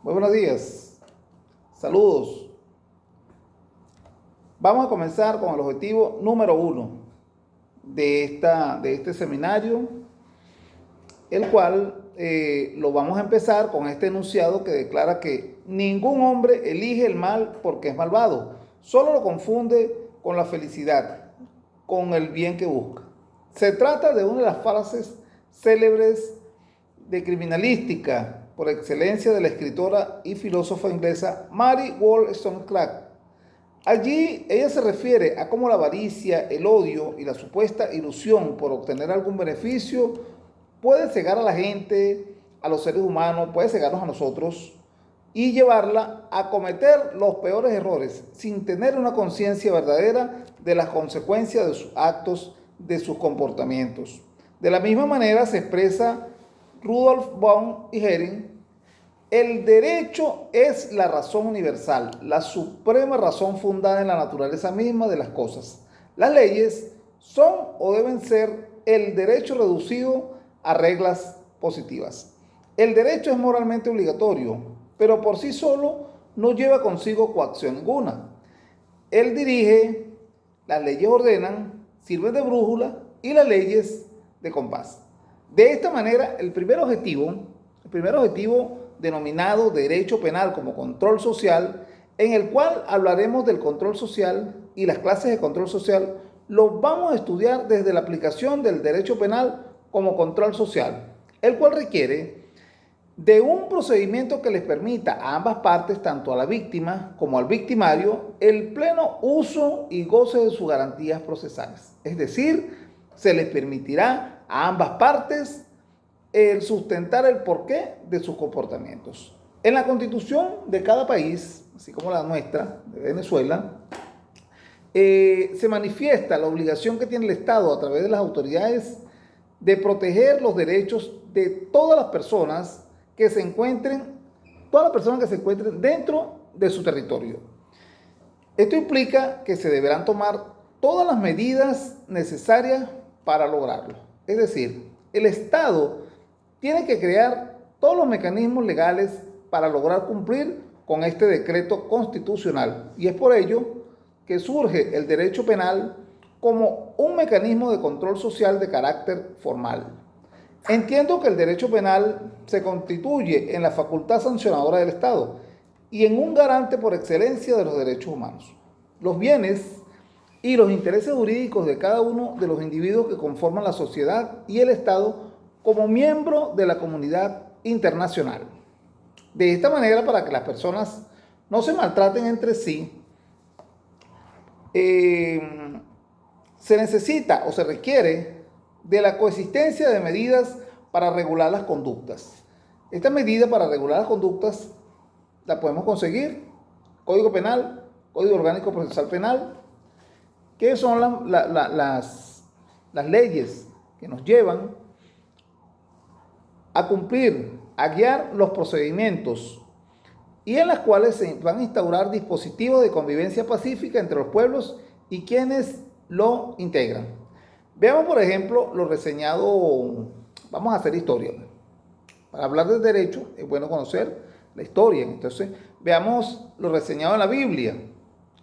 Muy buenos días, saludos. Vamos a comenzar con el objetivo número 1 de este seminario, el cual lo vamos a empezar con este enunciado que declara que ningún hombre elige el mal porque es malvado, solo lo confunde con la felicidad, con el bien que busca. Se trata de una de las frases célebres de criminalística por excelencia de la escritora y filósofa inglesa Mary Wollstonecraft. Allí ella se refiere a cómo la avaricia, el odio y la supuesta ilusión por obtener algún beneficio puede cegar a la gente, a los seres humanos, puede cegarnos a nosotros y llevarla a cometer los peores errores sin tener una conciencia verdadera de las consecuencias de sus actos, de sus comportamientos. De la misma manera se expresa Rudolf von Ihering: el derecho es la razón universal, la suprema razón fundada en la naturaleza misma de las cosas. Las leyes son o deben ser el derecho reducido a reglas positivas. El derecho es moralmente obligatorio, pero por sí solo no lleva consigo coacción ninguna. Él dirige, las leyes ordenan, sirven de brújula y las leyes de compás. De esta manera, el primer objetivo denominado derecho penal como control social, en el cual hablaremos del control social y las clases de control social, lo vamos a estudiar desde la aplicación del derecho penal como control social, el cual requiere de un procedimiento que les permita a ambas partes, tanto a la víctima como al victimario, el pleno uso y goce de sus garantías procesales. Es decir, se les permitirá a ambas partes el sustentar el porqué de sus comportamientos. En la constitución de cada país, así como la nuestra, de Venezuela, se manifiesta la obligación que tiene el Estado a través de las autoridades de proteger los derechos de todas las personas que se encuentren dentro de su territorio. Esto implica que se deberán tomar todas las medidas necesarias para lograrlo. Es decir, el Estado tiene que crear todos los mecanismos legales para lograr cumplir con este decreto constitucional. Y es por ello que surge el derecho penal como un mecanismo de control social de carácter formal. Entiendo que el derecho penal se constituye en la facultad sancionadora del Estado y en un garante por excelencia de los derechos humanos. Los bienes y los intereses jurídicos de cada uno de los individuos que conforman la sociedad y el Estado como miembro de la comunidad internacional. De esta manera, para que las personas no se maltraten entre sí, se necesita o se requiere de la coexistencia de medidas para regular las conductas. Esta medida para regular las conductas la podemos conseguir: Código Penal, Código Orgánico Procesal Penal, que son las leyes que nos llevan a cumplir, a guiar los procedimientos y en las cuales se van a instaurar dispositivos de convivencia pacífica entre los pueblos y quienes lo integran. Veamos, por ejemplo, lo reseñado. Vamos a hacer historia. Para hablar de derecho es bueno conocer la historia. Entonces, veamos lo reseñado en la Biblia.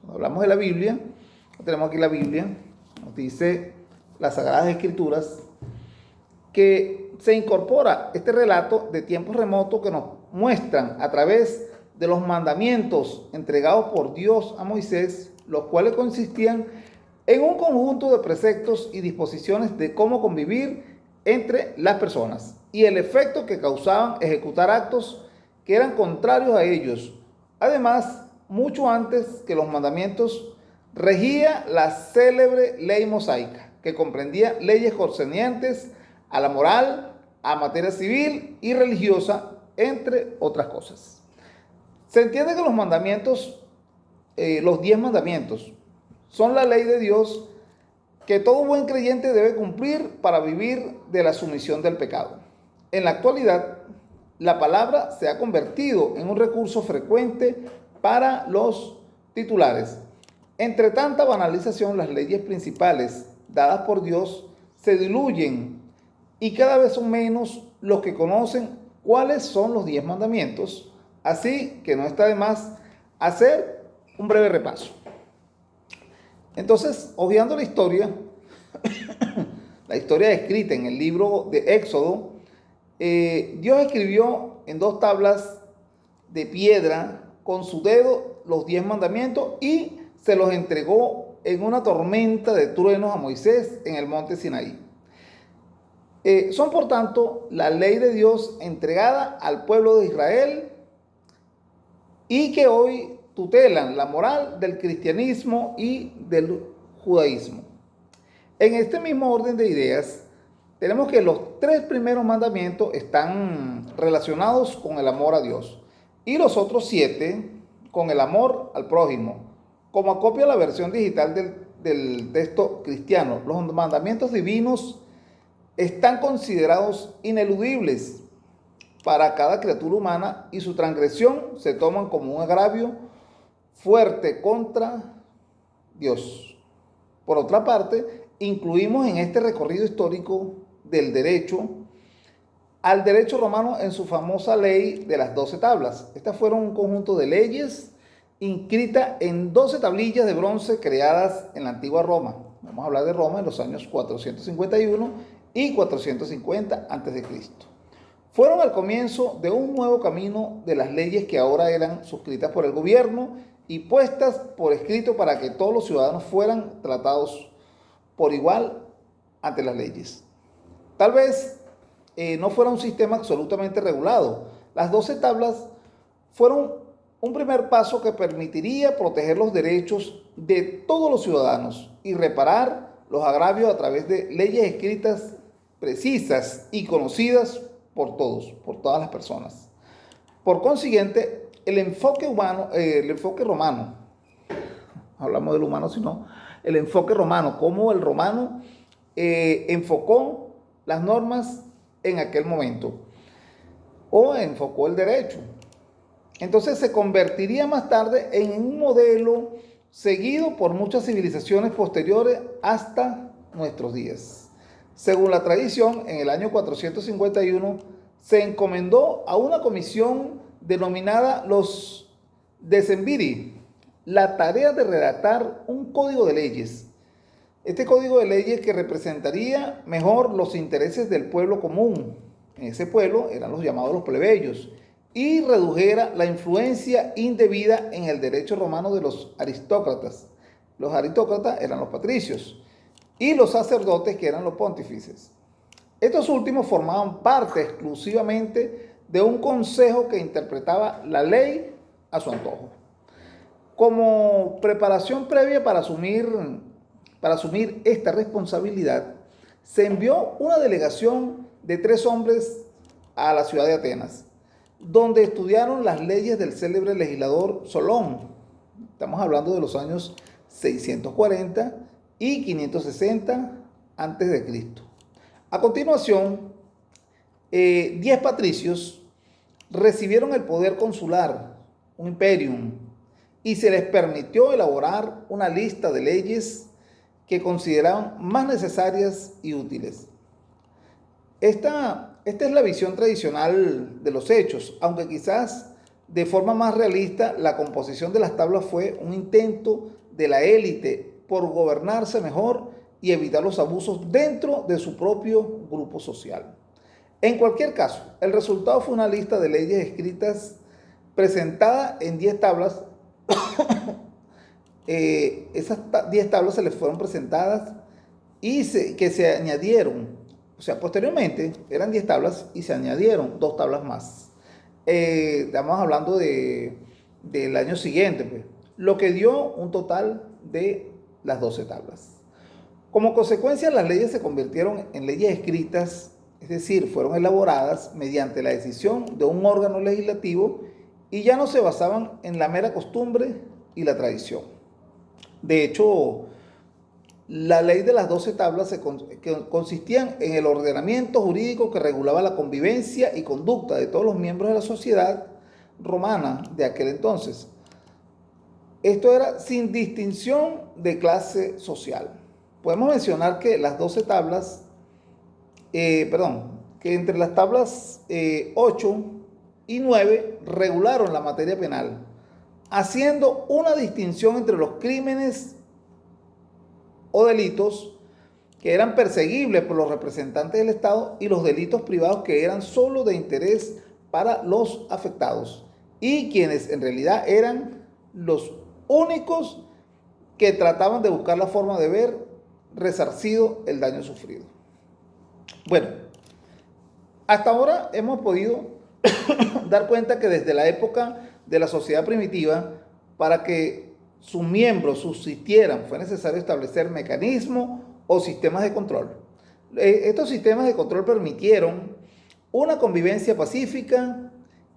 Cuando hablamos de la Biblia, tenemos aquí la Biblia, nos dice las Sagradas Escrituras, que se incorpora este relato de tiempos remotos que nos muestran a través de los mandamientos entregados por Dios a Moisés, los cuales consistían en un conjunto de preceptos y disposiciones de cómo convivir entre las personas y el efecto que causaban ejecutar actos que eran contrarios a ellos. Además, mucho antes que los mandamientos, regía la célebre ley mosaica, que comprendía leyes concernientes a la moral, a materia civil y religiosa, entre otras cosas. Se entiende que los mandamientos, los 10 mandamientos, son la ley de Dios que todo buen creyente debe cumplir para vivir de la sumisión del pecado. En la actualidad, la palabra se ha convertido en un recurso frecuente para los titulares. Entre tanta banalización, las leyes principales dadas por Dios se diluyen y cada vez son menos los que conocen cuáles son los 10 mandamientos Así que no está de más hacer un breve repaso. Entonces, hojeando la historia escrita en el libro de Éxodo, Dios escribió en 2 tablas de piedra con su dedo los 10 mandamientos y se los entregó en una tormenta de truenos a Moisés en el monte Sinaí. Son por tanto la ley de Dios entregada al pueblo de Israel y que hoy tutelan la moral del cristianismo y del judaísmo. En este mismo orden de ideas, tenemos que los 3 primeros mandamientos están relacionados con el amor a Dios y los otros 7 con el amor al prójimo. Como acopia la versión digital del texto cristiano, los mandamientos divinos están considerados ineludibles para cada criatura humana y su transgresión se toman como un agravio fuerte contra Dios. Por otra parte, incluimos en este recorrido histórico del derecho al derecho romano en su famosa ley de las 12 tablas. Estas fueron un conjunto de leyes inscritas en 12 tablillas de bronce creadas en la antigua Roma. Vamos a hablar de Roma en los años 451 y 450 a.C. Fueron al comienzo de un nuevo camino de las leyes que ahora eran suscritas por el gobierno y puestas por escrito para que todos los ciudadanos fueran tratados por igual ante las leyes. Tal vez no fuera un sistema absolutamente regulado. Las 12 tablas fueron un primer paso que permitiría proteger los derechos de todos los ciudadanos y reparar los agravios a través de leyes escritas precisas y conocidas por todos, por todas las personas. Por consiguiente, el enfoque romano, hablamos del humano, sino el enfoque romano, cómo el romano enfocó las normas en aquel momento, o enfocó el derecho. Entonces se convertiría más tarde en un modelo seguido por muchas civilizaciones posteriores hasta nuestros días. Según la tradición, en el año 451 se encomendó a una comisión denominada los Decemviri la tarea de redactar un código de leyes. Este código de leyes que representaría mejor los intereses del pueblo común. En ese pueblo eran los llamados los plebeyos y redujera la influencia indebida en el derecho romano de los aristócratas. Los aristócratas eran los patricios y los sacerdotes que eran los pontífices. Estos últimos formaban parte exclusivamente de un consejo que interpretaba la ley a su antojo. Como preparación previa para asumir esta responsabilidad, se envió una delegación de 3 hombres a la ciudad de Atenas, donde estudiaron las leyes del célebre legislador Solón. Estamos hablando de los años 640 y 560 a.C. A continuación, 10 patricios recibieron el poder consular, un imperium, y se les permitió elaborar una lista de leyes que consideraban más necesarias y útiles. Esta es la visión tradicional de los hechos, aunque quizás de forma más realista la composición de las tablas fue un intento de la élite por gobernarse mejor y evitar los abusos dentro de su propio grupo social. En cualquier caso, el resultado fue una lista de leyes escritas presentada en 10 tablas. Esas 10 tablas se les fueron presentadas y que se añadieron, o sea, posteriormente eran 10 tablas y se añadieron 2 tablas más. Estamos hablando del año siguiente, pues, lo que dio un total de las 12 tablas. Como consecuencia, las leyes se convirtieron en leyes escritas, es decir, fueron elaboradas mediante la decisión de un órgano legislativo y ya no se basaban en la mera costumbre y la tradición. De hecho, la ley de las 12 tablas consistían en el ordenamiento jurídico que regulaba la convivencia y conducta de todos los miembros de la sociedad romana de aquel entonces. Esto era sin distinción de clase social. Podemos mencionar que las 12 tablas, que entre las tablas 8 y 9 regularon la materia penal, haciendo una distinción entre los crímenes o delitos que eran perseguibles por los representantes del Estado y los delitos privados que eran solo de interés para los afectados y quienes en realidad eran los únicos que trataban de buscar la forma de ver resarcido el daño sufrido. Bueno, hasta ahora hemos podido dar cuenta que desde la época de la sociedad primitiva, para que sus miembros subsistieran, fue necesario establecer mecanismos o sistemas de control. Estos sistemas de control permitieron una convivencia pacífica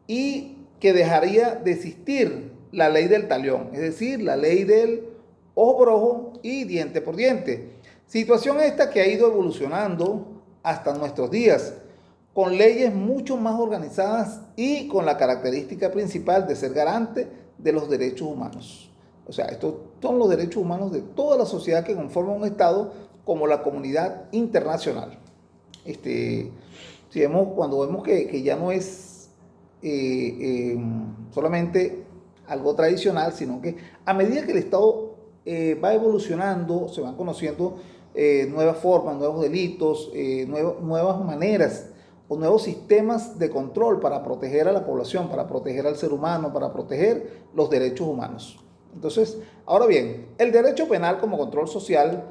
y que dejaría de existir la ley del talión, es decir, la ley del ojo por ojo y diente por diente. Situación esta que ha ido evolucionando hasta nuestros días, con leyes mucho más organizadas y con la característica principal de ser garante de los derechos humanos. O sea, estos son los derechos humanos de toda la sociedad que conforma un Estado como la comunidad internacional. Cuando vemos que ya no es solamente algo tradicional, sino que a medida que el Estado va evolucionando, se van conociendo nuevas formas, nuevos delitos, nuevas maneras o nuevos sistemas de control para proteger a la población, para proteger al ser humano, para proteger los derechos humanos. Entonces, ahora bien, el derecho penal como control social,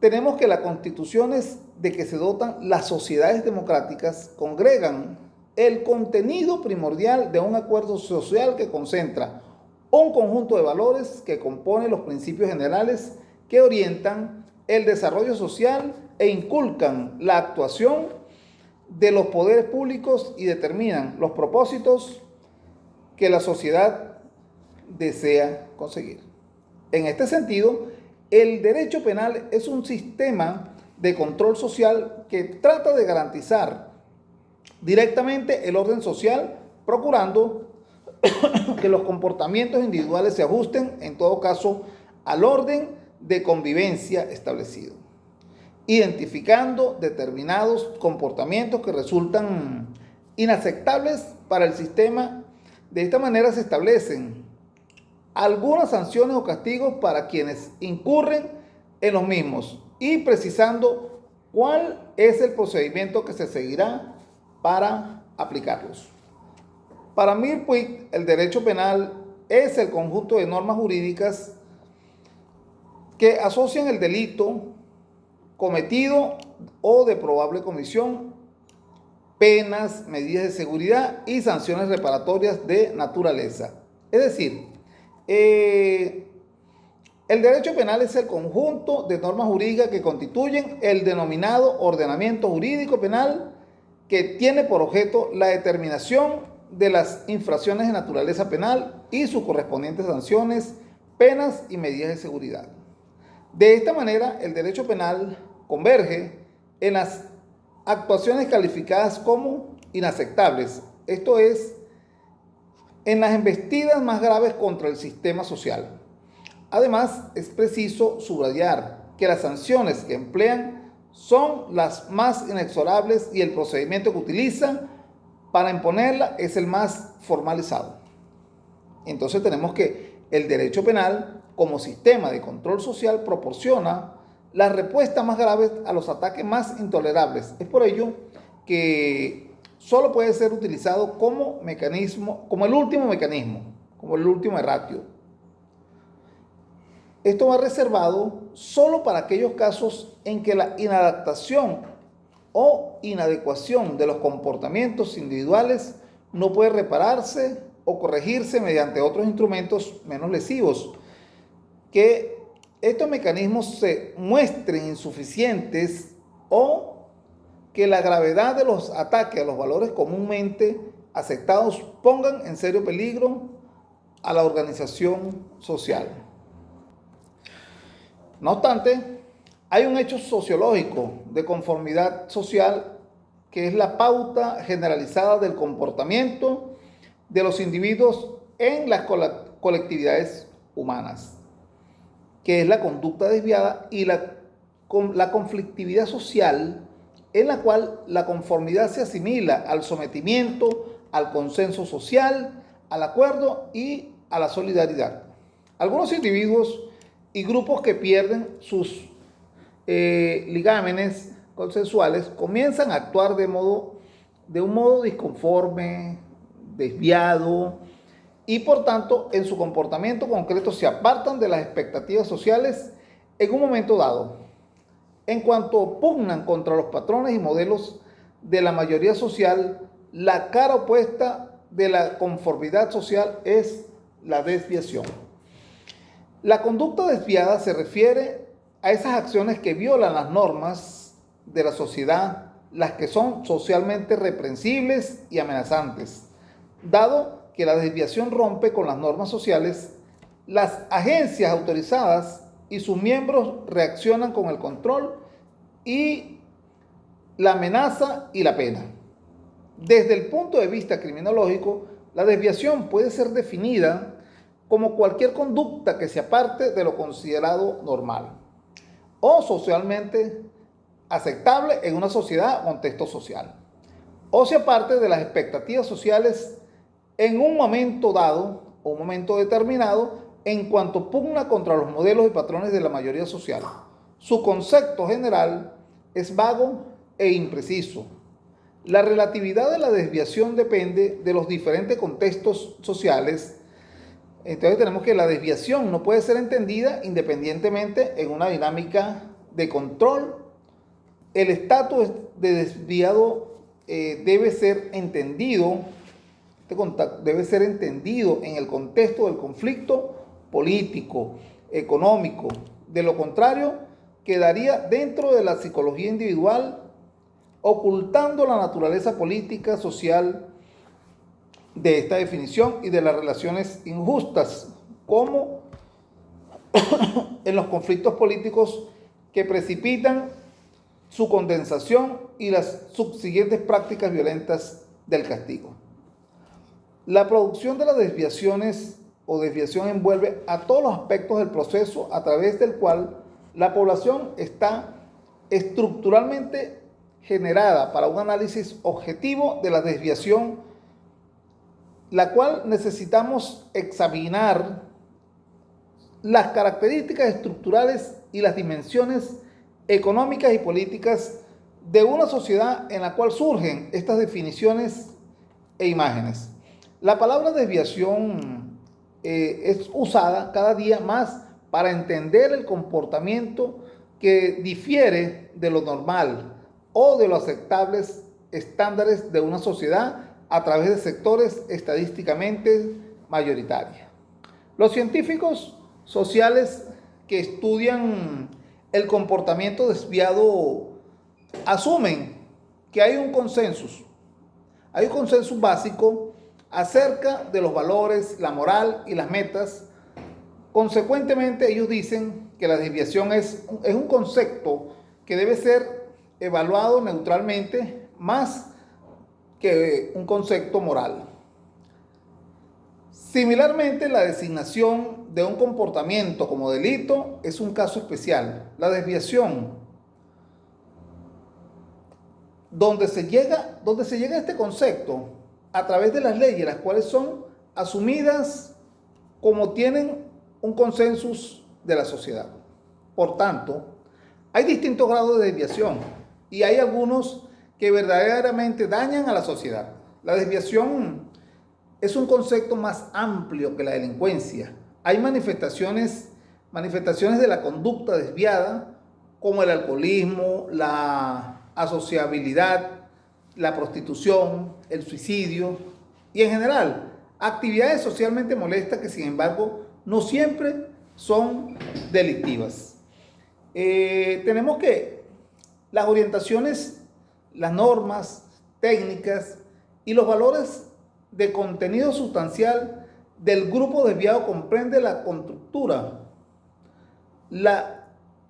tenemos que las constituciones de que se dotan las sociedades democráticas congregan el contenido primordial de un acuerdo social que concentra un conjunto de valores que compone los principios generales que orientan el desarrollo social e inculcan la actuación de los poderes públicos y determinan los propósitos que la sociedad desea conseguir. En este sentido, el derecho penal es un sistema de control social que trata de garantizar directamente el orden social, procurando que los comportamientos individuales se ajusten, en todo caso, al orden de convivencia establecido, identificando determinados comportamientos que resultan inaceptables para el sistema. De esta manera se establecen algunas sanciones o castigos para quienes incurren en los mismos y precisando cuál es el procedimiento que se seguirá para aplicarlos. Para Miller-Puig, el derecho penal es el conjunto de normas jurídicas que asocian el delito cometido o de probable comisión, penas, medidas de seguridad y sanciones reparatorias de naturaleza. Es decir, el derecho penal es el conjunto de normas jurídicas que constituyen el denominado ordenamiento jurídico penal que tiene por objeto la determinación de las infracciones de naturaleza penal y sus correspondientes sanciones, penas y medidas de seguridad. De esta manera, el derecho penal converge en las actuaciones calificadas como inaceptables, esto es, en las embestidas más graves contra el sistema social. Además, es preciso subrayar que las sanciones que emplean son las más inexorables y el procedimiento que utilizan para imponerla es el más formalizado. Entonces tenemos que el derecho penal como sistema de control social proporciona la respuesta más grave a los ataques más intolerables. Es por ello que solo puede ser utilizado como mecanismo, como el último mecanismo, como el último ratio. Esto va reservado solo para aquellos casos en que la inadaptación o inadecuación de los comportamientos individuales no puede repararse o corregirse mediante otros instrumentos menos lesivos, que estos mecanismos se muestren insuficientes o que la gravedad de los ataques a los valores comúnmente aceptados pongan en serio peligro a la organización social. No obstante, hay un hecho sociológico de conformidad social que es la pauta generalizada del comportamiento de los individuos en las colectividades humanas, que es la conducta desviada y la conflictividad social en la cual la conformidad se asimila al sometimiento al consenso social, al acuerdo y a la solidaridad. Algunos individuos y grupos que pierden sus ligámenes consensuales comienzan a actuar de un modo disconforme, desviado, y por tanto en su comportamiento concreto se apartan de las expectativas sociales en un momento dado. En cuanto pugnan contra los patrones y modelos de la mayoría social, la cara opuesta de la conformidad social es la desviación. La conducta desviada se refiere a esas acciones que violan las normas de la sociedad, las que son socialmente reprensibles y amenazantes. Dado que la desviación rompe con las normas sociales, las agencias autorizadas y sus miembros reaccionan con el control y la amenaza y la pena. Desde el punto de vista criminológico, la desviación puede ser definida como cualquier conducta que se aparte de lo considerado normal o socialmente aceptable en una sociedad o contexto social, o se aparte de las expectativas sociales en un momento dado o un momento determinado en cuanto pugna contra los modelos y patrones de la mayoría social. Su concepto general es vago e impreciso. La relatividad de la desviación depende de los diferentes contextos sociales. Entonces tenemos que la desviación no puede ser entendida independientemente en una dinámica de control. El estatus de desviado debe ser entendido en el contexto del conflicto político, económico. De lo contrario, quedaría dentro de la psicología individual, ocultando la naturaleza política, social de esta definición y de las relaciones injustas, como en los conflictos políticos que precipitan su condensación y las subsiguientes prácticas violentas del castigo. La producción de las desviaciones o desviación envuelve a todos los aspectos del proceso a través del cual la población está estructuralmente generada para un análisis objetivo de la desviación, la cual necesitamos examinar las características estructurales y las dimensiones económicas y políticas de una sociedad en la cual surgen estas definiciones e imágenes. La palabra desviación es usada cada día más para entender el comportamiento que difiere de lo normal o de los aceptables estándares de una sociedad a través de sectores estadísticamente mayoritarios. Los científicos sociales que estudian el comportamiento desviado asumen que hay un consenso básico acerca de los valores, la moral y las metas. Consecuentemente, ellos dicen que la desviación es un concepto que debe ser evaluado neutralmente más que un concepto moral. Similarmente, la designación de un comportamiento como delito es un caso especial. La desviación, donde se llega a este concepto a través de las leyes, las cuales son asumidas como tienen un consenso de la sociedad. Por tanto, hay distintos grados de desviación y hay algunos que verdaderamente dañan a la sociedad. La desviación es un concepto más amplio que la delincuencia. Hay manifestaciones de la conducta desviada, como el alcoholismo, la asociabilidad, la prostitución, el suicidio y en general actividades socialmente molestas que sin embargo no siempre son delictivas. Tenemos que las orientaciones, las normas, técnicas y los valores de contenido sustancial del grupo desviado comprende la constructura, la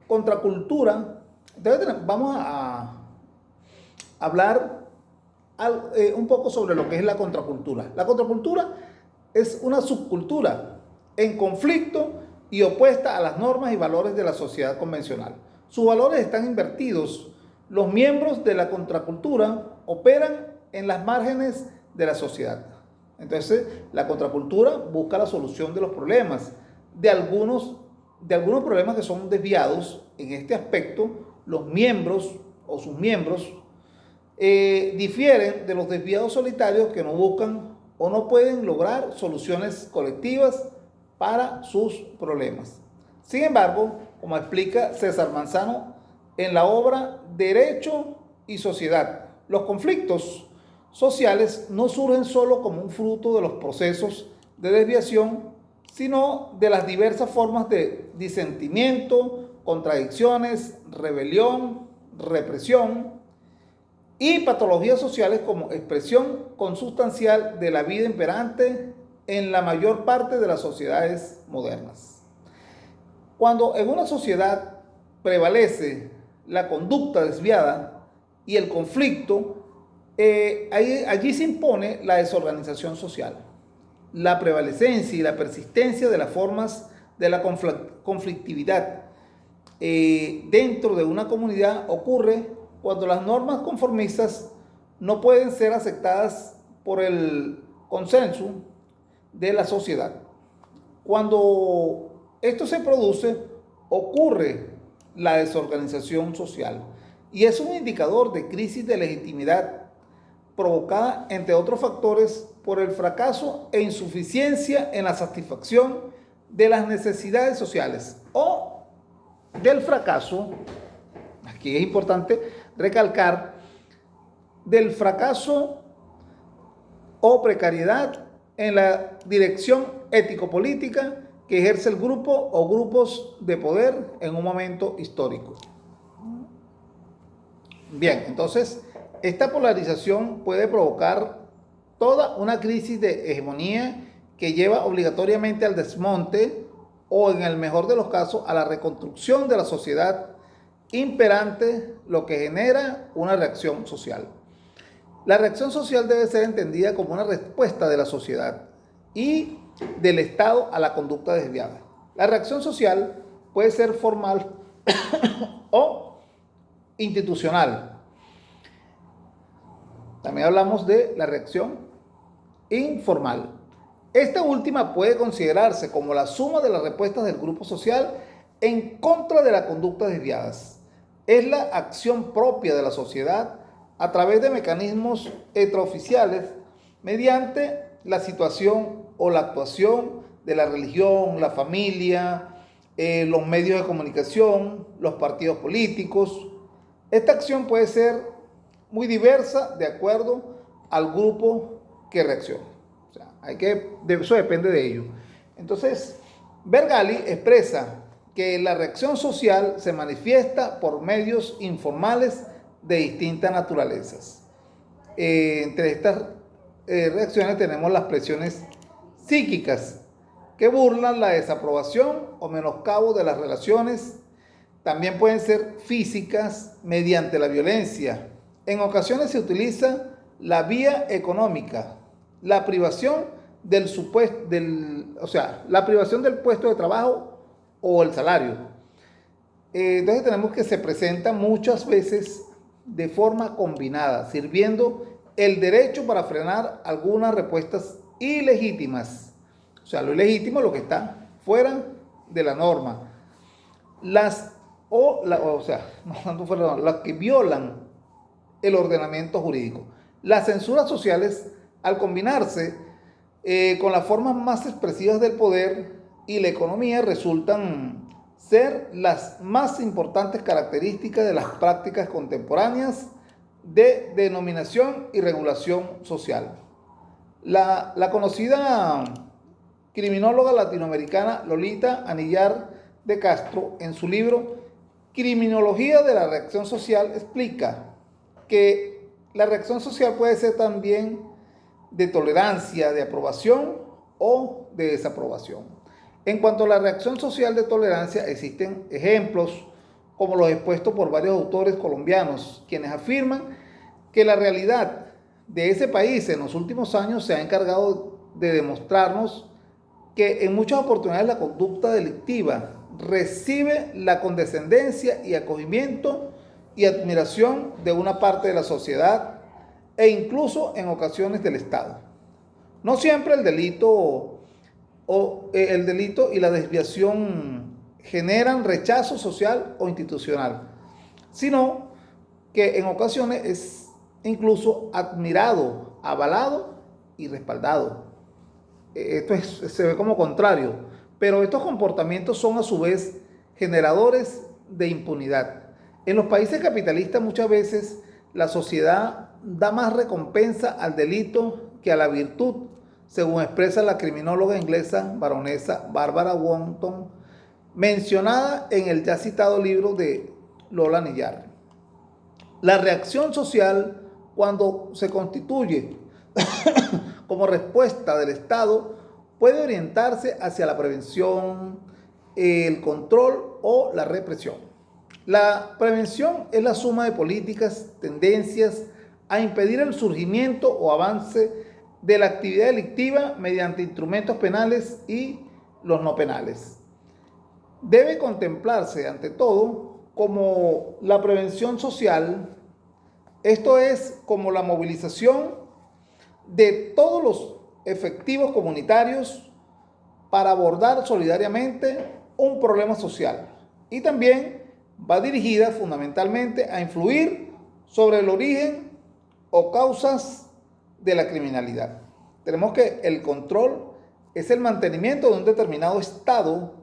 contracultura. Entonces vamos a hablar un poco sobre lo que es la contracultura. La contracultura es una subcultura en conflicto y opuesta a las normas y valores de la sociedad convencional. Sus valores están invertidos. Los miembros de la contracultura operan en las márgenes de la sociedad. Entonces, la contracultura busca la solución de los problemas, de algunos problemas que son desviados. En este aspecto, los miembros o sus miembros difieren de los desviados solitarios que no buscan o no pueden lograr soluciones colectivas para sus problemas. Sin embargo, como explica César Manzano en la obra Derecho y Sociedad, los conflictos sociales no surgen solo como un fruto de los procesos de desviación, sino de las diversas formas de disentimiento, contradicciones, rebelión, represión y patologías sociales como expresión consustancial de la vida imperante en la mayor parte de las sociedades modernas. Cuando en una sociedad prevalece la conducta desviada y el conflicto, allí se impone la desorganización social. La prevalecencia y la persistencia de las formas de la conflictividad dentro de una comunidad ocurre cuando las normas conformistas no pueden ser aceptadas por el consenso de la sociedad. Cuando esto se produce, ocurre la desorganización social y es un indicador de crisis de legitimidad provocada, entre otros factores, por el fracaso e insuficiencia en la satisfacción de las necesidades sociales o del fracaso, aquí es importante recalcar, del fracaso o precariedad en la dirección ético-política que ejerce el grupo o grupos de poder en un momento histórico. Bien, entonces, esta polarización puede provocar toda una crisis de hegemonía que lleva obligatoriamente al desmonte o, en el mejor de los casos, a la reconstrucción de la sociedad imperante, lo que genera una reacción social. La reacción social debe ser entendida como una respuesta de la sociedad y del Estado a la conducta desviada. La reacción social puede ser formal o institucional. También hablamos de la reacción informal. Esta última puede considerarse como la suma de las respuestas del grupo social en contra de las conductas desviadas. Es la acción propia de la sociedad a través de mecanismos extraoficiales mediante la situación o la actuación de la religión, la familia, los medios de comunicación, los partidos políticos. Esta acción puede ser muy diversa de acuerdo al grupo que reacciona. O sea, eso depende de ello. Entonces, Bergali expresa que la reacción social se manifiesta por medios informales de distintas naturalezas. Entre estas reacciones tenemos las presiones psíquicas que burlan la desaprobación o menoscabo de las relaciones. También pueden ser físicas mediante la violencia. En ocasiones se utiliza la vía económica, la privación la privación del puesto de trabajo o el salario. Entonces tenemos que se presenta muchas veces de forma combinada, sirviendo el derecho para frenar algunas respuestas ilegítimas. O sea, lo ilegítimo es lo que está fuera de la norma. Las que violan el ordenamiento jurídico. Las censuras sociales, al combinarse con las formas más expresivas del poder y la economía, resultan ser las más importantes características de las prácticas contemporáneas de denominación y regulación social. La conocida criminóloga latinoamericana Lolita Anillar de Castro, en su libro Criminología de la reacción social, explica que la reacción social puede ser también de tolerancia, de aprobación o de desaprobación. En cuanto a la reacción social de tolerancia, existen ejemplos como los expuestos por varios autores colombianos, quienes afirman que la realidad de ese país en los últimos años se ha encargado de demostrarnos que en muchas oportunidades la conducta delictiva recibe la condescendencia y acogimiento y admiración de una parte de la sociedad e incluso en ocasiones del Estado. No siempre el delito y la desviación generan rechazo social o institucional, sino que en ocasiones es incluso admirado, avalado y respaldado. Se ve como contrario, pero estos comportamientos son a su vez generadores de impunidad. En los países capitalistas muchas veces la sociedad da más recompensa al delito que a la virtud, según expresa la criminóloga inglesa baronesa Barbara Wharton, mencionada en el ya citado libro de Lola Niyar. La reacción social, cuando se constituye como respuesta del Estado, puede orientarse hacia la prevención, el control o la represión. La prevención es la suma de políticas, tendencias a impedir el surgimiento o avance de la actividad delictiva mediante instrumentos penales y los no penales. Debe contemplarse, ante todo, como la prevención social, esto es como la movilización de todos los efectivos comunitarios para abordar solidariamente un problema social, y también va dirigida fundamentalmente a influir sobre el origen o causas de la criminalidad. Tenemos que el control es el mantenimiento de un determinado estado,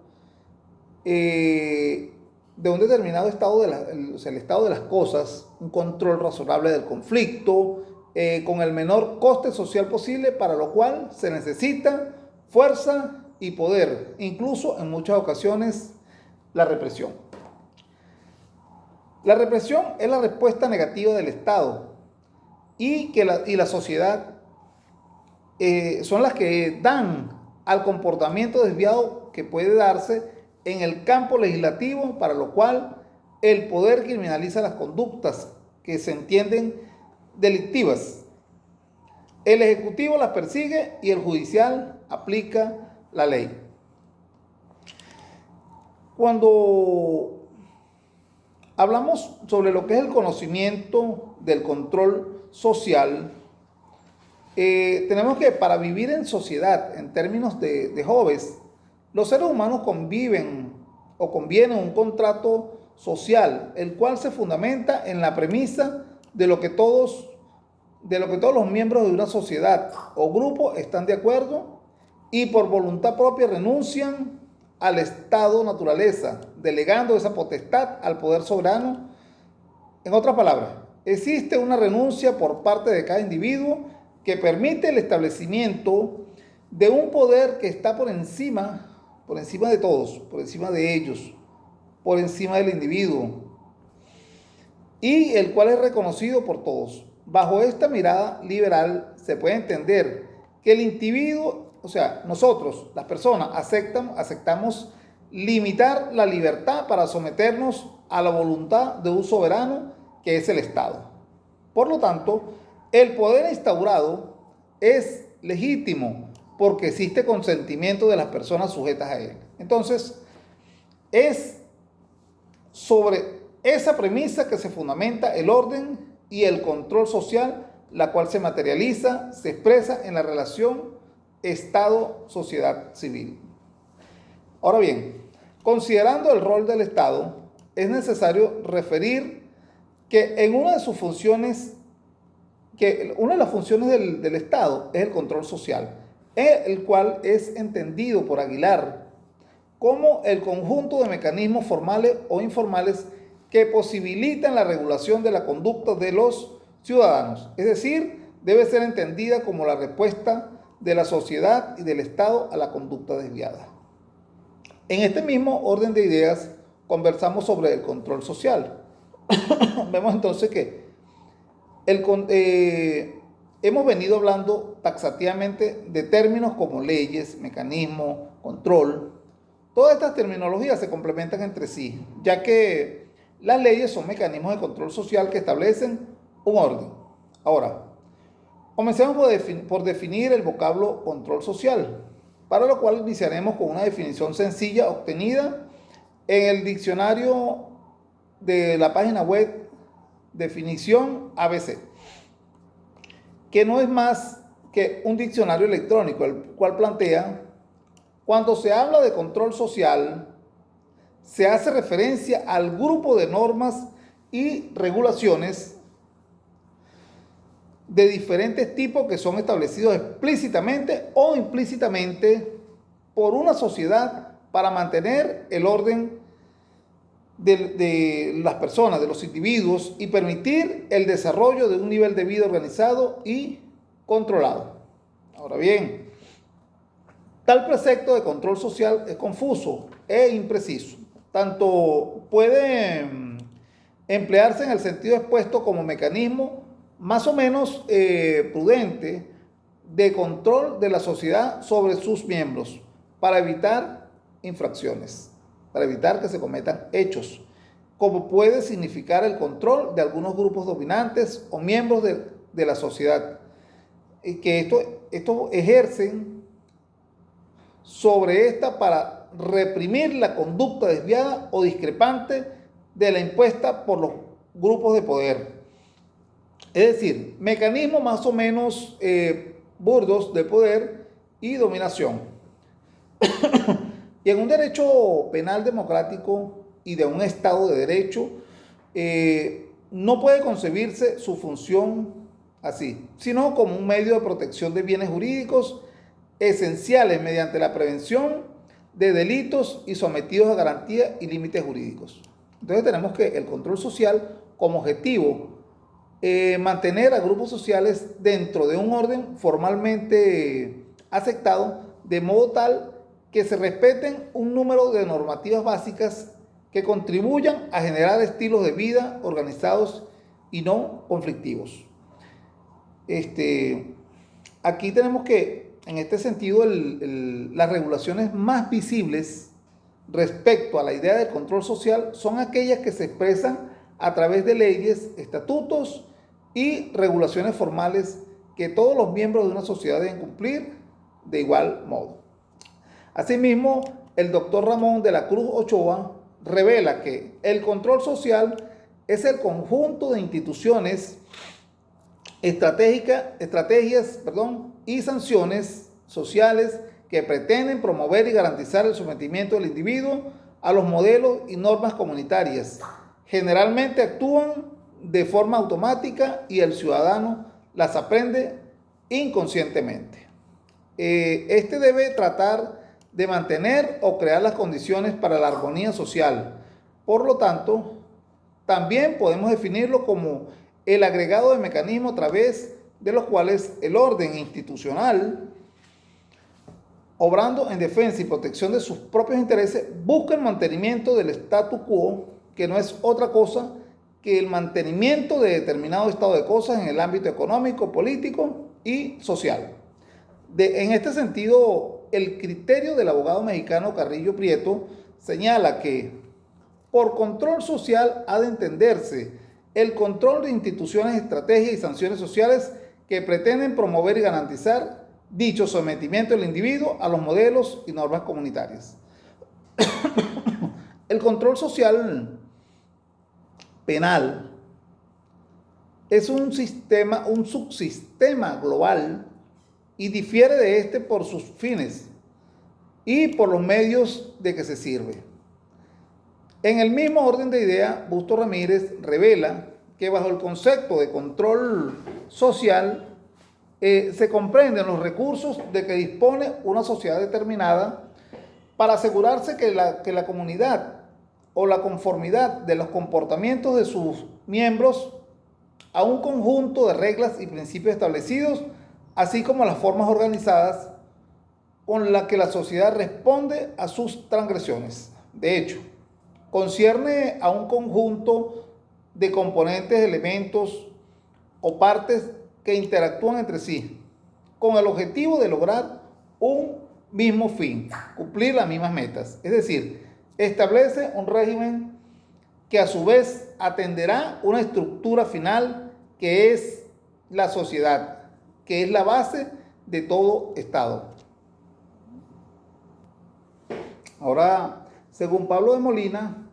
el estado de las cosas, un control razonable del conflicto, con el menor coste social posible, para lo cual se necesita fuerza y poder, incluso en muchas ocasiones la represión. La represión es la respuesta negativa del Estado y la sociedad son las que dan al comportamiento desviado que puede darse en el campo legislativo, para lo cual el poder criminaliza las conductas que se entienden delictivas. El ejecutivo las persigue y el judicial aplica la ley. Cuando hablamos sobre lo que es el conocimiento del control social, tenemos que, para vivir en sociedad, en términos de Hobbes, los seres humanos convienen un contrato social, el cual se fundamenta en la premisa de lo que todos los miembros de una sociedad o grupo están de acuerdo y por voluntad propia renuncian al estado naturaleza, delegando esa potestad al poder soberano. En otras palabras, existe una renuncia por parte de cada individuo que permite el establecimiento de un poder que está por encima de todos, por encima de ellos, por encima del individuo, y el cual es reconocido por todos. Bajo esta mirada liberal se puede entender que el individuo, o sea, nosotros, las personas, aceptamos limitar la libertad para someternos a la voluntad de un soberano que es el Estado. Por lo tanto, el poder instaurado es legítimo porque existe consentimiento de las personas sujetas a él. Entonces, es sobre esa premisa que se fundamenta el orden y el control social, la cual se materializa, se expresa en la relación Estado-sociedad civil. Ahora bien, considerando el rol del Estado, es necesario referir que una de las funciones del Estado es el control social, el cual es entendido por Aguilar como el conjunto de mecanismos formales o informales que posibilitan la regulación de la conducta de los ciudadanos. Es decir, debe ser entendida como la respuesta de la sociedad y del Estado a la conducta desviada. En este mismo orden de ideas conversamos sobre el control social. Vemos entonces que hemos venido hablando taxativamente de términos como leyes, mecanismo, control. Todas estas terminologías se complementan entre sí, ya que las leyes son mecanismos de control social que establecen un orden. Ahora, comencemos por definir el vocablo control social, para lo cual iniciaremos con una definición sencilla obtenida en el diccionario de la página web Definición ABC. que no es más que un diccionario electrónico, el cual plantea: cuando se habla de control social, se hace referencia al grupo de normas y regulaciones de diferentes tipos que son establecidos explícitamente o implícitamente por una sociedad para mantener el orden de las personas, de los individuos, y permitir el desarrollo de un nivel de vida organizado y controlado. Ahora bien, tal precepto de control social es confuso e impreciso. Tanto puede emplearse en el sentido expuesto como mecanismo más o menos prudente de control de la sociedad sobre sus miembros para evitar infracciones, para evitar que se cometan hechos, como puede significar el control de algunos grupos dominantes o miembros de la sociedad, y que esto ejercen sobre esta para reprimir la conducta desviada o discrepante de la impuesta por los grupos de poder. Es decir, mecanismos más o menos burdos de poder y dominación. Y en un derecho penal democrático y de un Estado de Derecho, no puede concebirse su función así, sino como un medio de protección de bienes jurídicos esenciales mediante la prevención de delitos y sometidos a garantías y límites jurídicos. Entonces tenemos que el control social como objetivo mantener a grupos sociales dentro de un orden formalmente aceptado, de modo tal que se respeten un número de normativas básicas que contribuyan a generar estilos de vida organizados y no conflictivos. Aquí tenemos que, en este sentido, las regulaciones más visibles respecto a la idea del control social son aquellas que se expresan a través de leyes, estatutos y regulaciones formales que todos los miembros de una sociedad deben cumplir de igual modo. Asimismo, el doctor Ramón de la Cruz Ochoa revela que el control social es el conjunto de instituciones, estrategias y sanciones sociales que pretenden promover y garantizar el sometimiento del individuo a los modelos y normas comunitarias. Generalmente actúan de forma automática y el ciudadano las aprende inconscientemente. Este debe tratar de mantener o crear las condiciones para la armonía social. Por lo tanto, también podemos definirlo como el agregado de mecanismos a través de los cuales el orden institucional, obrando en defensa y protección de sus propios intereses, busca el mantenimiento del statu quo, que no es otra cosa que el mantenimiento de determinado estado de cosas en el ámbito económico, político y social. En este sentido, el criterio del abogado mexicano Carrillo Prieto señala que por control social ha de entenderse el control de instituciones, estrategias y sanciones sociales que pretenden promover y garantizar dicho sometimiento del individuo a los modelos y normas comunitarias. El control social penal es un subsistema global y difiere de este por sus fines y por los medios de que se sirve. En el mismo orden de idea, Busto Ramírez revela que bajo el concepto de control social se comprenden los recursos de que dispone una sociedad determinada para asegurarse que la comunidad o la conformidad de los comportamientos de sus miembros a un conjunto de reglas y principios establecidos, así como las formas organizadas con las que la sociedad responde a sus transgresiones. De hecho, concierne a un conjunto de componentes, elementos o partes que interactúan entre sí, con el objetivo de lograr un mismo fin, cumplir las mismas metas. Es decir, establece un régimen que a su vez atenderá una estructura final que es la sociedad, que es la base de todo Estado. Ahora, según Pablo de Molina,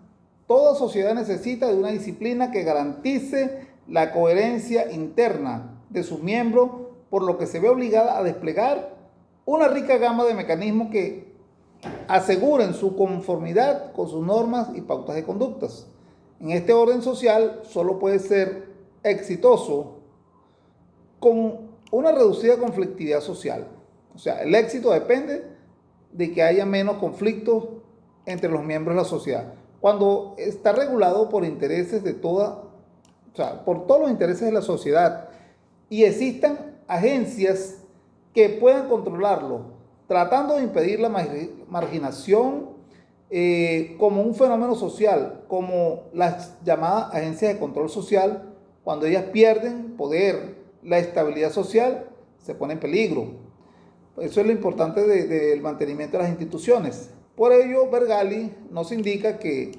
toda sociedad necesita de una disciplina que garantice la coherencia interna de sus miembros por lo que se ve obligada a desplegar una rica gama de mecanismos que aseguren su conformidad con sus normas y pautas de conductas. En este orden social solo puede ser exitoso con una reducida conflictividad social. O sea, el éxito depende de que haya menos conflictos entre los miembros de la sociedad. Cuando está regulado por intereses de por todos los intereses de la sociedad y existan agencias que puedan controlarlo, tratando de impedir la marginación como un fenómeno social, como las llamadas agencias de control social, cuando ellas pierden poder, la estabilidad social se pone en peligro. Eso es lo importante del mantenimiento de las instituciones. Por ello, Vergali nos indica que,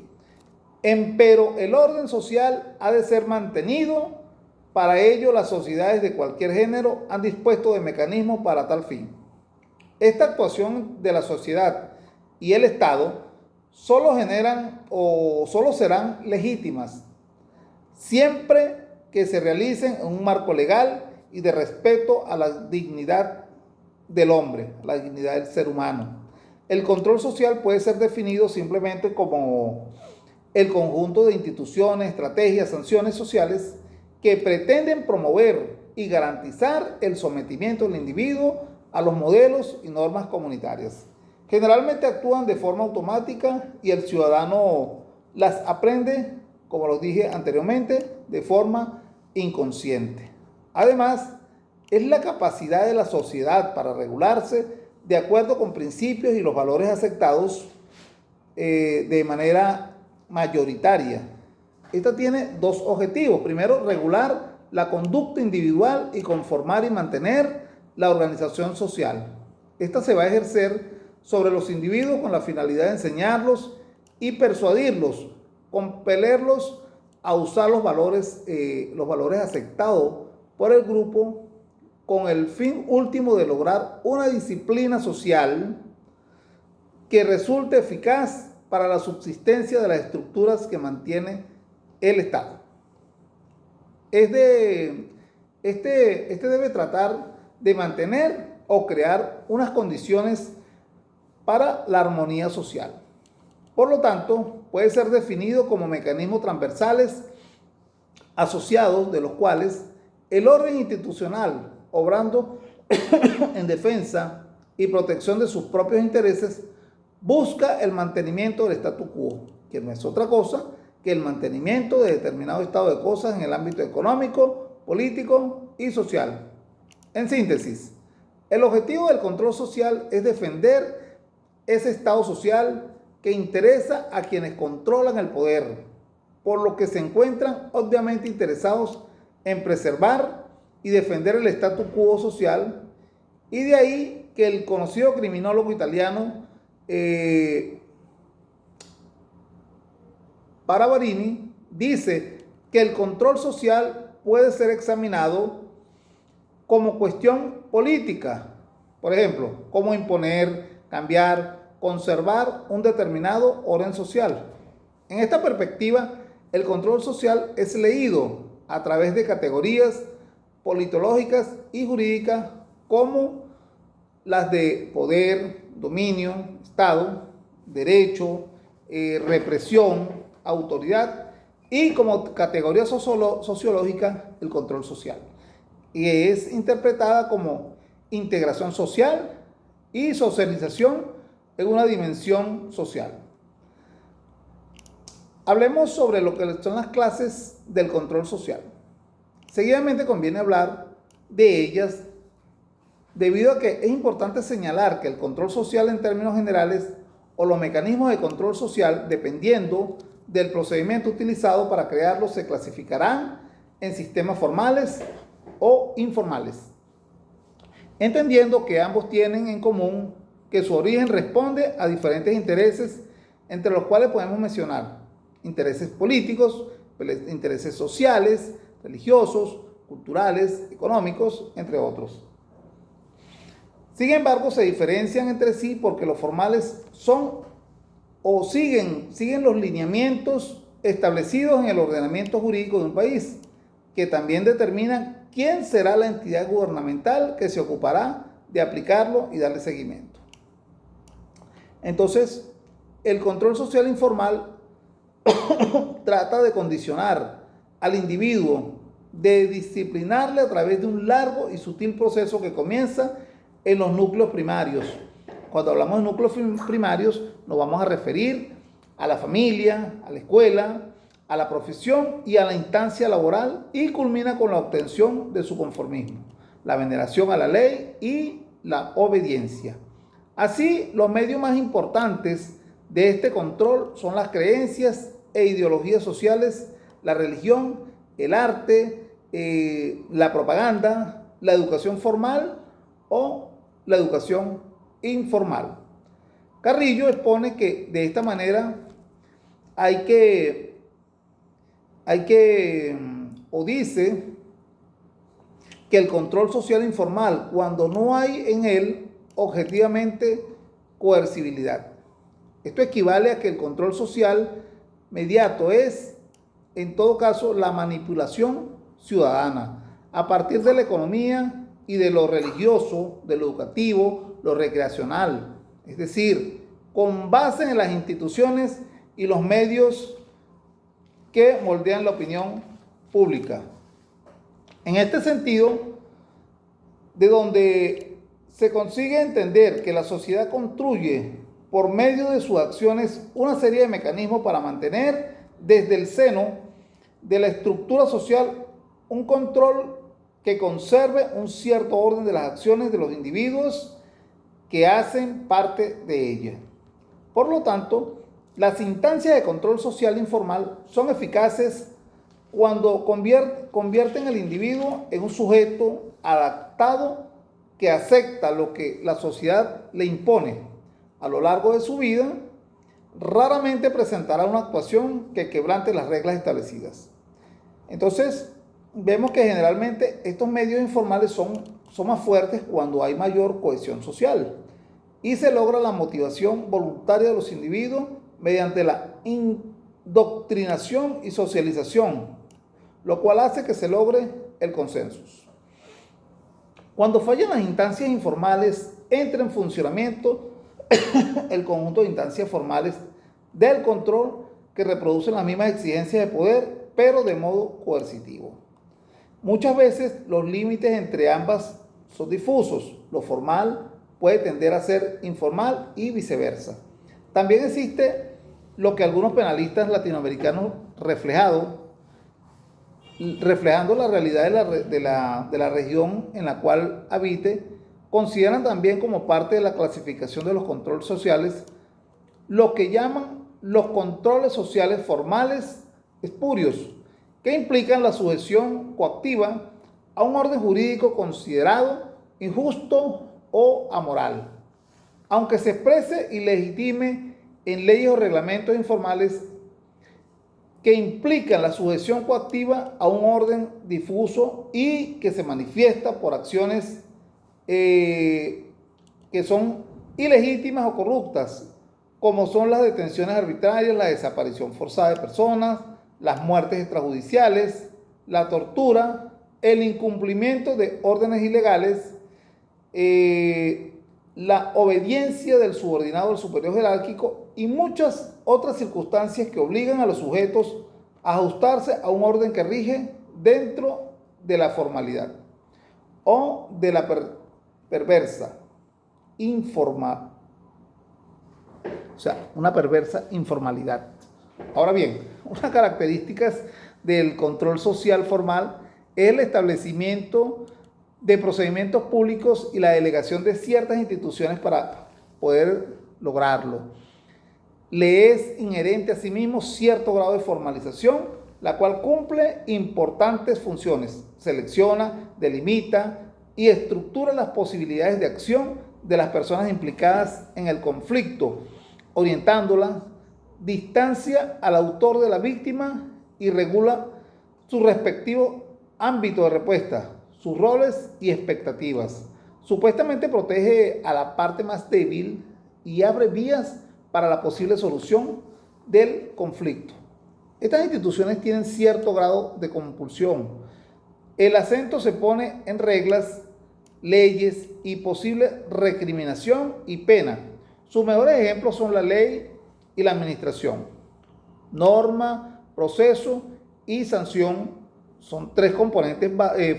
empero, el orden social ha de ser mantenido. Para ello, las sociedades de cualquier género han dispuesto de mecanismos para tal fin. Esta actuación de la sociedad y el Estado solo serán legítimas siempre que se realicen en un marco legal y de respeto a la dignidad del hombre, a la dignidad del ser humano. El control social puede ser definido simplemente como el conjunto de instituciones, estrategias, sanciones sociales que pretenden promover y garantizar el sometimiento del individuo a los modelos y normas comunitarias. Generalmente actúan de forma automática y el ciudadano las aprende, como lo dije anteriormente, de forma inconsciente. Además, es la capacidad de la sociedad para regularse de acuerdo con principios y los valores aceptados de manera mayoritaria. Esta tiene dos objetivos. Primero, regular la conducta individual y conformar y mantener la organización social. Esta se va a ejercer sobre los individuos con la finalidad de enseñarlos y persuadirlos, compelerlos a usar los valores aceptados por el grupo con el fin último de lograr una disciplina social que resulte eficaz para la subsistencia de las estructuras que mantiene el Estado. Este debe tratar de mantener o crear unas condiciones para la armonía social. Por lo tanto, puede ser definido como mecanismos transversales asociados, de los cuales el orden institucional, obrando en defensa y protección de sus propios intereses, busca el mantenimiento del statu quo, que no es otra cosa que el mantenimiento de determinado estado de cosas en el ámbito económico, político y social. En síntesis, el objetivo del control social es defender ese estado social que interesa a quienes controlan el poder, por lo que se encuentran obviamente interesados en preservar y defender el statu quo social, y de ahí que el conocido criminólogo italiano Paravarini dice que el control social puede ser examinado como cuestión política, por ejemplo, cómo imponer, cambiar, conservar un determinado orden social. En esta perspectiva, el control social es leído a través de categorías politológicas y jurídicas como las de poder, dominio, Estado, derecho, represión, autoridad, y como categoría sociológica el control social. Y es interpretada como integración social y socialización en una dimensión social. Hablemos sobre lo que son las clases del control social. Seguidamente conviene hablar de ellas, debido a que es importante señalar que el control social en términos generales o los mecanismos de control social, dependiendo del procedimiento utilizado para crearlos, se clasificarán en sistemas formales o informales, entendiendo que ambos tienen en común que su origen responde a diferentes intereses, entre los cuales podemos mencionar intereses políticos, intereses sociales, religiosos, culturales, económicos, entre otros. Sin embargo, se diferencian entre sí porque los formales son o siguen los lineamientos establecidos en el ordenamiento jurídico de un país, que también determinan quién será la entidad gubernamental que se ocupará de aplicarlo y darle seguimiento. Entonces, el control social informal trata de condicionar al individuo, de disciplinarle a través de un largo y sutil proceso que comienza en los núcleos primarios. Cuando hablamos de núcleos primarios, nos vamos a referir a la familia, a la escuela, a la profesión y a la instancia laboral, y culmina con la obtención de su conformismo, la veneración a la ley y la obediencia. Así, los medios más importantes de este control son las creencias e ideologías sociales, la religión, el arte, la propaganda, la educación formal o la educación informal. Carrillo expone que de esta manera o dice que el control social informal, cuando no hay en él objetivamente coercibilidad. Esto equivale a que el control social mediato es, en todo caso, la manipulación ciudadana a partir de la economía y de lo religioso, de lo educativo, lo recreacional. Es decir, con base en las instituciones y los medios que moldean la opinión pública. En este sentido, de donde se consigue entender que la sociedad construye por medio de sus acciones una serie de mecanismos para mantener desde el seno de la estructura social un control que conserve un cierto orden de las acciones de los individuos que hacen parte de ella. Por lo tanto, las instancias de control social informal son eficaces cuando convierten al individuo en un sujeto adaptado que acepta lo que la sociedad le impone a lo largo de su vida. Raramente presentará una actuación que quebrante las reglas establecidas. Entonces, vemos que generalmente estos medios informales son más fuertes cuando hay mayor cohesión social y se logra la motivación voluntaria de los individuos mediante la indoctrinación y socialización, lo cual hace que se logre el consenso. Cuando fallan las instancias informales, entra en funcionamiento el conjunto de instancias formales del control que reproducen las mismas exigencias de poder, pero de modo coercitivo. Muchas veces los límites entre ambas son difusos. Lo formal puede tender a ser informal y viceversa. También existe lo que algunos penalistas latinoamericanos reflejando la realidad de la región en la cual habite, consideran también como parte de la clasificación de los controles sociales lo que llaman los controles sociales formales espurios, que implican la sujeción coactiva a un orden jurídico considerado injusto o amoral, aunque se exprese y legitime en leyes o reglamentos informales que implican la sujeción coactiva a un orden difuso y que se manifiesta por acciones que son ilegítimas o corruptas, como son las detenciones arbitrarias, la desaparición forzada de personas, las muertes extrajudiciales, la tortura, el incumplimiento de órdenes ilegales, la obediencia del subordinado al superior jerárquico y muchas otras circunstancias que obligan a los sujetos a ajustarse a un orden que rige dentro de la formalidad o de la perversa una perversa informalidad. Ahora bien, unas características del control social formal es el establecimiento de procedimientos públicos y la delegación de ciertas instituciones para poder lograrlo. Le es inherente a sí mismo cierto grado de formalización, la cual cumple importantes funciones, selecciona, delimita y estructura las posibilidades de acción de las personas implicadas en el conflicto, orientándolas, distancia al autor de la víctima y regula su respectivo ámbito de respuesta, sus roles y expectativas. Supuestamente protege a la parte más débil y abre vías para la posible solución del conflicto. Estas instituciones tienen cierto grado de compulsión, El acento se pone en reglas, leyes y posible recriminación y pena. Sus mejores ejemplos son la ley y la administración. Norma, proceso y sanción son tres componentes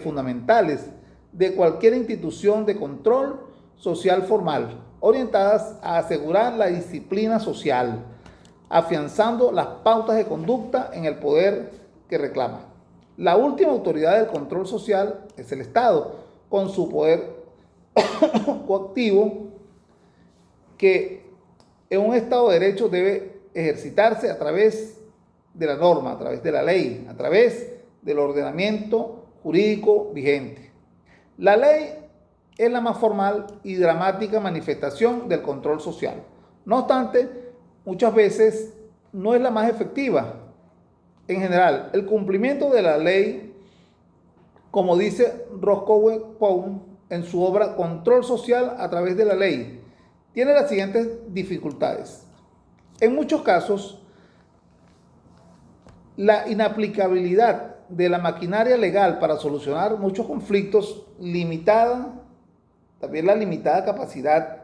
fundamentales de cualquier institución de control social formal, orientadas a asegurar la disciplina social, afianzando las pautas de conducta en el poder que reclama. La última autoridad del control social es el Estado, con su poder coactivo, que en un Estado de Derecho debe ejercitarse a través de la norma, a través de la ley, a través del ordenamiento jurídico vigente. La ley es la más formal y dramática manifestación del control social. No obstante, muchas veces no es la más efectiva. En general, el cumplimiento de la ley, como dice Roscoe Pound en su obra Control Social a través de la ley, tiene las siguientes dificultades. En muchos casos, la inaplicabilidad de la maquinaria legal para solucionar muchos conflictos, también la limitada capacidad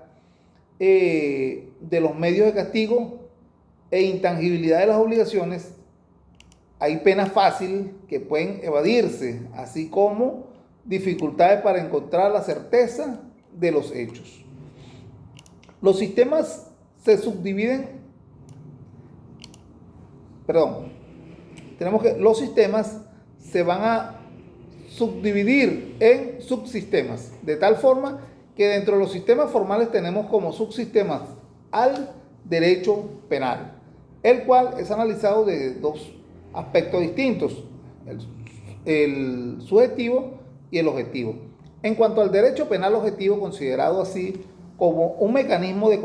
de los medios de castigo e intangibilidad de las obligaciones, hay penas fáciles que pueden evadirse, así como dificultades para encontrar la certeza de los hechos. Los sistemas se subdividen, los sistemas se van a subdividir en subsistemas, de tal forma que dentro de los sistemas formales tenemos como subsistemas al derecho penal, el cual es analizado de dos aspectos distintos, el subjetivo y el objetivo. En cuanto al derecho penal objetivo, considerado así como un mecanismo de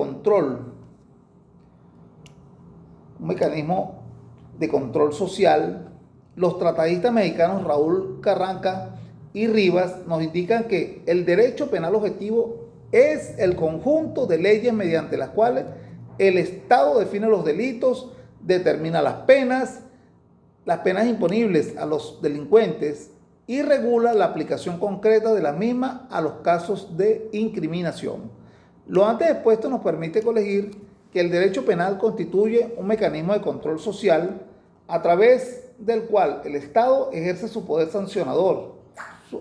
control social, los tratadistas mexicanos Raúl Carranca y Rivas nos indican que el derecho penal objetivo es el conjunto de leyes mediante las cuales el Estado define los delitos, determina las penas imponibles a los delincuentes y regula la aplicación concreta de la misma a los casos de incriminación. Lo antes expuesto nos permite colegir que el derecho penal constituye un mecanismo de control social a través del cual el Estado ejerce su poder sancionador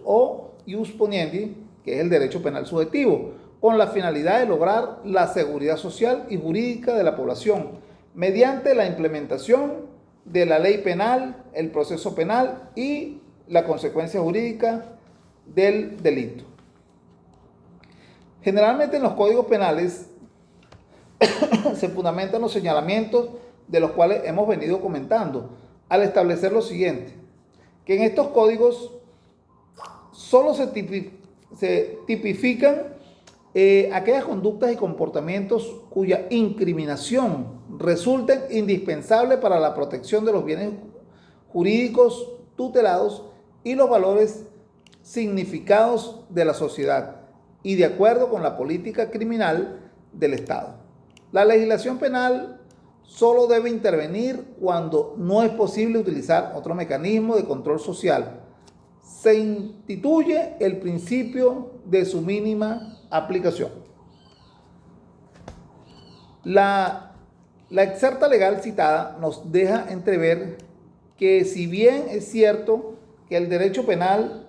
o ius poniendi, que es el derecho penal subjetivo, con la finalidad de lograr la seguridad social y jurídica de la población mediante la implementación de la ley penal, el proceso penal y la consecuencia jurídica del delito. Generalmente en los códigos penales se fundamentan los señalamientos de los cuales hemos venido comentando, al establecer lo siguiente, que en estos códigos solo se tipifican aquellas conductas y comportamientos cuya incriminación resulten indispensable para la protección de los bienes jurídicos tutelados y los valores significados de la sociedad y de acuerdo con la política criminal del Estado. La legislación penal solo debe intervenir cuando no es posible utilizar otro mecanismo de control social. Se instituye el principio de su mínima aplicación. La excerta legal citada nos deja entrever que si bien es cierto que el derecho penal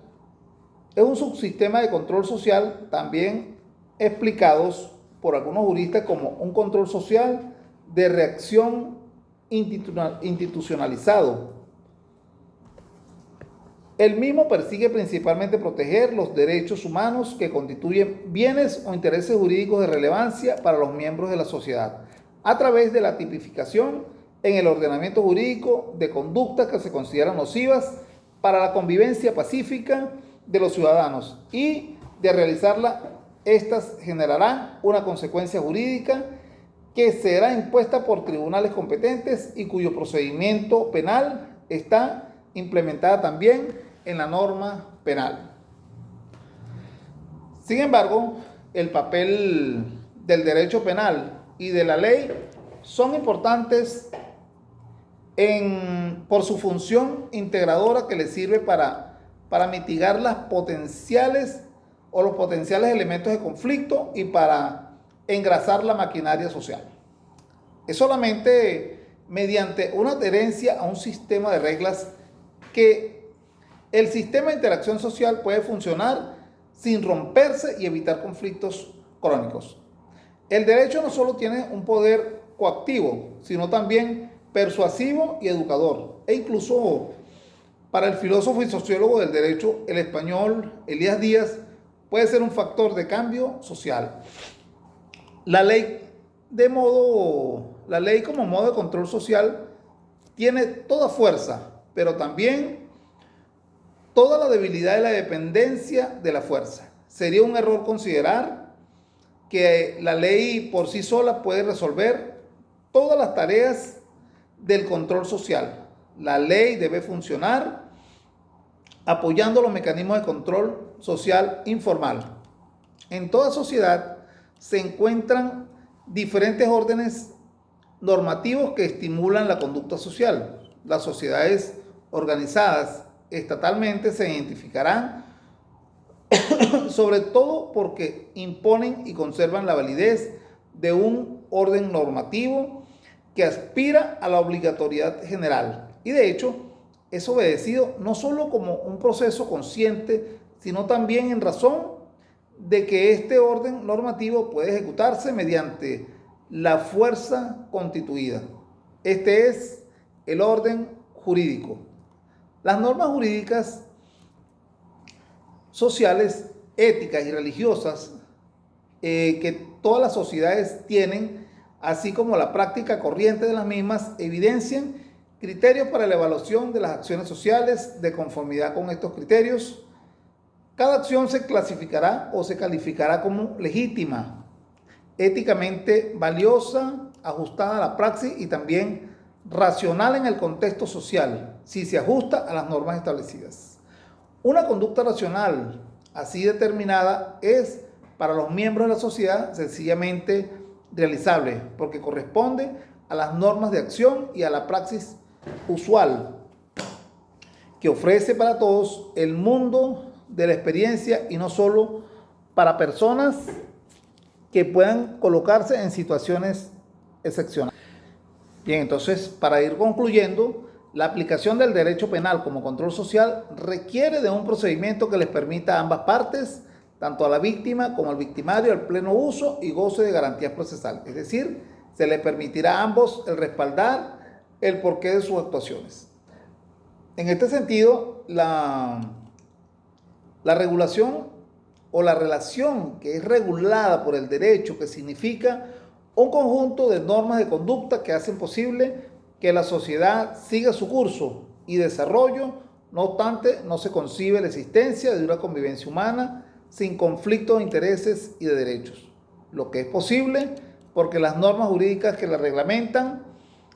es un subsistema de control social, también explicados por algunos juristas como un control social de reacción institucionalizado. El mismo persigue principalmente proteger los derechos humanos que constituyen bienes o intereses jurídicos de relevancia para los miembros de la sociedad, a través de la tipificación en el ordenamiento jurídico de conductas que se consideran nocivas para la convivencia pacífica de los ciudadanos y de realizarla, estas generarán una consecuencia jurídica que será impuesta por tribunales competentes y cuyo procedimiento penal está implementada también en la norma penal. Sin embargo, el papel del derecho penal y de la ley son importantes por su función integradora que le sirve para para mitigar las potenciales o los potenciales elementos de conflicto y para engrasar la maquinaria social. Es solamente mediante una adherencia a un sistema de reglas que el sistema de interacción social puede funcionar sin romperse y evitar conflictos crónicos. El derecho no solo tiene un poder coactivo, sino también persuasivo y educador. E incluso para el filósofo y sociólogo del derecho, el español Elías Díaz, puede ser un factor de cambio social. La ley como modo de control social tiene toda fuerza, pero también toda la debilidad y la dependencia de la fuerza. Sería un error considerar que la ley por sí sola puede resolver todas las tareas del control social. La ley debe funcionar apoyando los mecanismos de control social informal. En toda sociedad se encuentran diferentes órdenes normativos que estimulan la conducta social. Las sociedades organizadas estatalmente se identificarán sobre todo porque imponen y conservan la validez de un orden normativo que aspira a la obligatoriedad general y de hecho es obedecido no solo como un proceso consciente, sino también en razón de que este orden normativo puede ejecutarse mediante la fuerza constituida. Este es el orden jurídico. Las normas jurídicas, sociales, éticas y religiosas que todas las sociedades tienen, así como la práctica corriente de las mismas, evidencian criterios para la evaluación de las acciones sociales de conformidad con estos criterios. Cada acción se clasificará o se calificará como legítima, éticamente valiosa, ajustada a la praxis y también racional en el contexto social, si se ajusta a las normas establecidas. Una conducta racional así determinada es para los miembros de la sociedad sencillamente realizable, porque corresponde a las normas de acción y a la praxis usual que ofrece para todos el mundo de la experiencia y no solo para personas que puedan colocarse en situaciones excepcionales. Bien, entonces, para ir concluyendo, la aplicación del derecho penal como control social requiere de un procedimiento que les permita a ambas partes, tanto a la víctima como al victimario, el pleno uso y goce de garantías procesales. Es decir, se les permitirá a ambos el respaldar el porqué de sus actuaciones. En este sentido, la regulación o la relación que es regulada por el derecho, que significa un conjunto de normas de conducta que hacen posible que la sociedad siga su curso y desarrollo. No obstante, no se concibe la existencia de una convivencia humana sin conflictos de intereses y de derechos. Lo que es posible porque las normas jurídicas que la reglamentan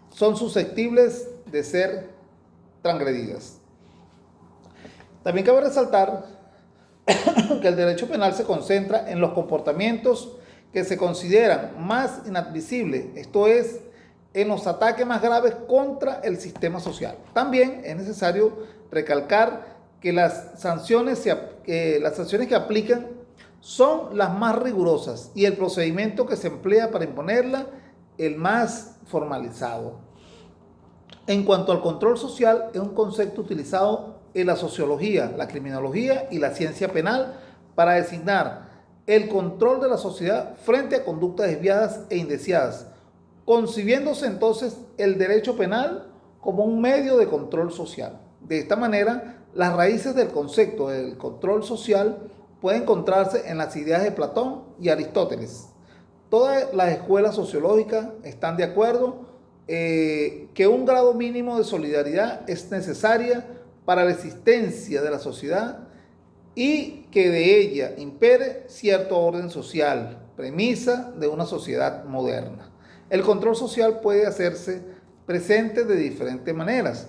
son susceptibles de ser transgredidas. También cabe resaltar que el derecho penal se concentra en los comportamientos que se consideran más inadmisibles, esto es, en los ataques más graves contra el sistema social. También es necesario recalcar que las sanciones que aplican son las más rigurosas y el procedimiento que se emplea para imponerla el más formalizado. En cuanto al control social, es un concepto utilizado en la sociología, la criminología y la ciencia penal para designar el control de la sociedad frente a conductas desviadas e indeseadas, concibiéndose entonces el derecho penal como un medio de control social. De esta manera, las raíces del concepto del control social pueden encontrarse en las ideas de Platón y Aristóteles. Todas las escuelas sociológicas están de acuerdo que un grado mínimo de solidaridad es necesaria para la existencia de la sociedad y que de ella impere cierto orden social, premisa de una sociedad moderna. El control social puede hacerse presente de diferentes maneras,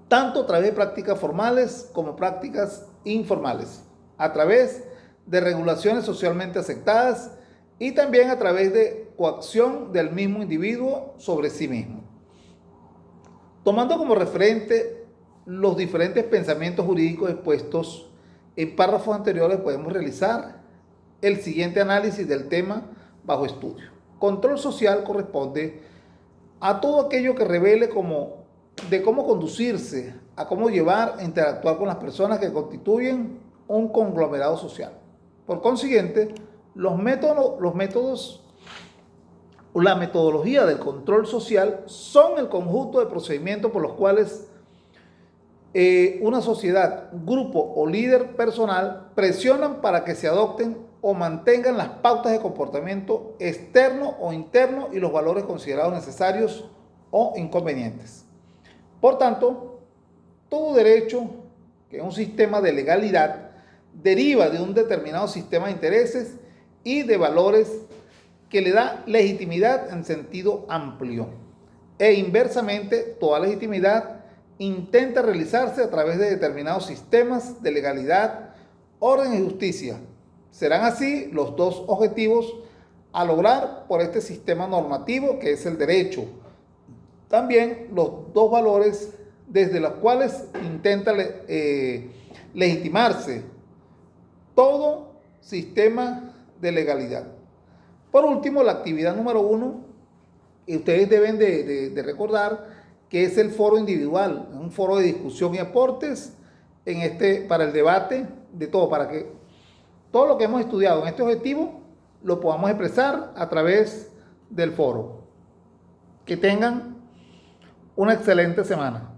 tanto a través de prácticas formales como prácticas informales, a través de regulaciones socialmente aceptadas y también a través de coacción del mismo individuo sobre sí mismo. Tomando como referente los diferentes pensamientos jurídicos expuestos en párrafos anteriores, podemos realizar el siguiente análisis del tema bajo estudio. Control social corresponde a todo aquello que revele de cómo conducirse, a cómo llevar e interactuar con las personas que constituyen un conglomerado social. Por consiguiente, los métodos o la metodología del control social son el conjunto de procedimientos por los cuales una sociedad, grupo o líder personal presionan para que se adopten o mantengan las pautas de comportamiento externo o interno y los valores considerados necesarios o inconvenientes. Por tanto, todo derecho, que es un sistema de legalidad, deriva de un determinado sistema de intereses y de valores que le da legitimidad en sentido amplio. E inversamente, toda legitimidad intenta realizarse a través de determinados sistemas de legalidad, orden y justicia. Serán así los dos objetivos a lograr por este sistema normativo que es el derecho. También los dos valores desde los cuales intenta legitimarse todo sistema de legalidad. Por último, la actividad número 1, y ustedes deben de recordar que es el foro individual, un foro de discusión y aportes para el debate de todo, para que todo lo que hemos estudiado en este objetivo lo podamos expresar a través del foro. Que tengan una excelente semana.